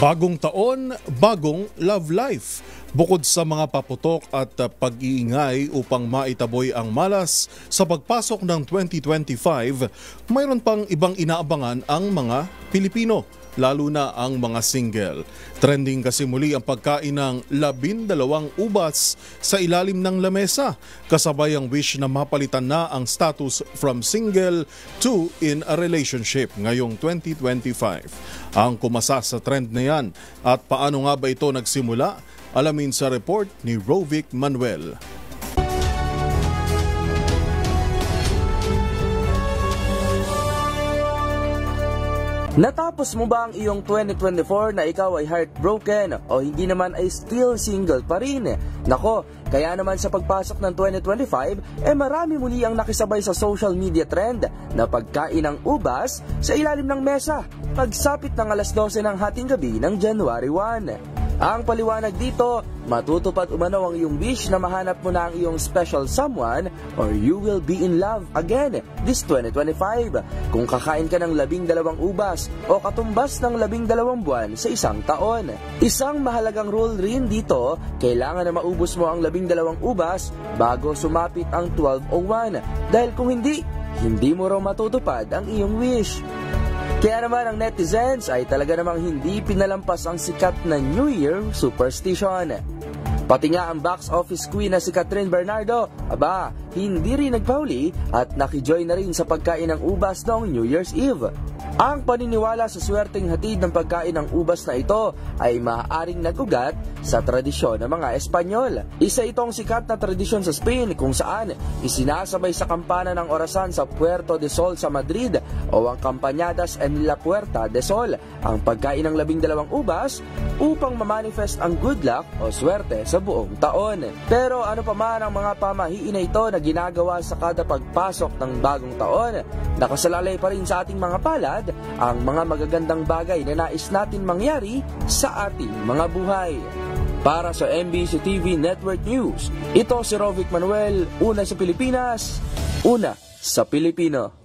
Bagong taon, bagong love life. Bukod sa mga paputok at pag-iingay upang maitaboy ang malas sa pagpasok ng 2025, mayroon pang ibang inaabangan ang mga Pilipino, lalo na ang mga single. Trending kasi muli ang pagkain ng 12 ubas sa ilalim ng lamesa, kasabay ang wish na mapalitan na ang status from single to in a relationship ngayong 2025. Ang kumasa sa trend na yan at paano nga ba ito nagsimula? Alamin sa report ni Rovic Manuel. Natapos mo ba ang iyong 2024 na ikaw ay heartbroken o hindi naman ay still single pa rin? Nako, kaya naman sa pagpasok ng 2025, marami muli ang nakisabay sa social media trend na pagkain ng ubas sa ilalim ng mesa pagsapit ng alas 12 ng hating gabi ng January 1. Ang paliwanag dito, matutupad umano ang iyong wish na mahanap mo na ang iyong special someone or you will be in love again this 2025 kung kakain ka ng 12 ubas o katumbas ng 12 buwan sa isang taon. Isang mahalagang rule rin dito, kailangan na maubos mo ang 12 ubas bago sumapit ang 12:01 dahil kung hindi mo raw matutupad ang iyong wish. Kaya naman ang netizens ay talaga namang hindi pinalampas ang sikat na New Year superstition. Pati nga ang box office queen na si Catherine Bernardo, hindi rin nagpahuli at nakijoy na rin sa pagkain ng ubas noong New Year's Eve. Ang paniniwala sa swerteng hatid ng pagkain ng ubas na ito ay maaaring nagugat sa tradisyon ng mga Espanyol. Isa itong sikat na tradisyon sa Spain kung saan isinasabay sa kampana ng orasan sa Puerto de Sol sa Madrid o ang Campañadas en la Puerta de Sol ang pagkain ng 12 ubas upang mamanifest ang good luck o swerte sa buong taon. Pero ano pa man ang mga pamahiin na ito na ginagawa sa kada pagpasok ng bagong taon, nakasalalay pa rin sa ating mga palad ang mga magagandang bagay na nais natin mangyari sa ating mga buhay. Para sa MBC TV Network News, ito si Rovic Manuel, una sa Pilipinas, una sa Pilipino.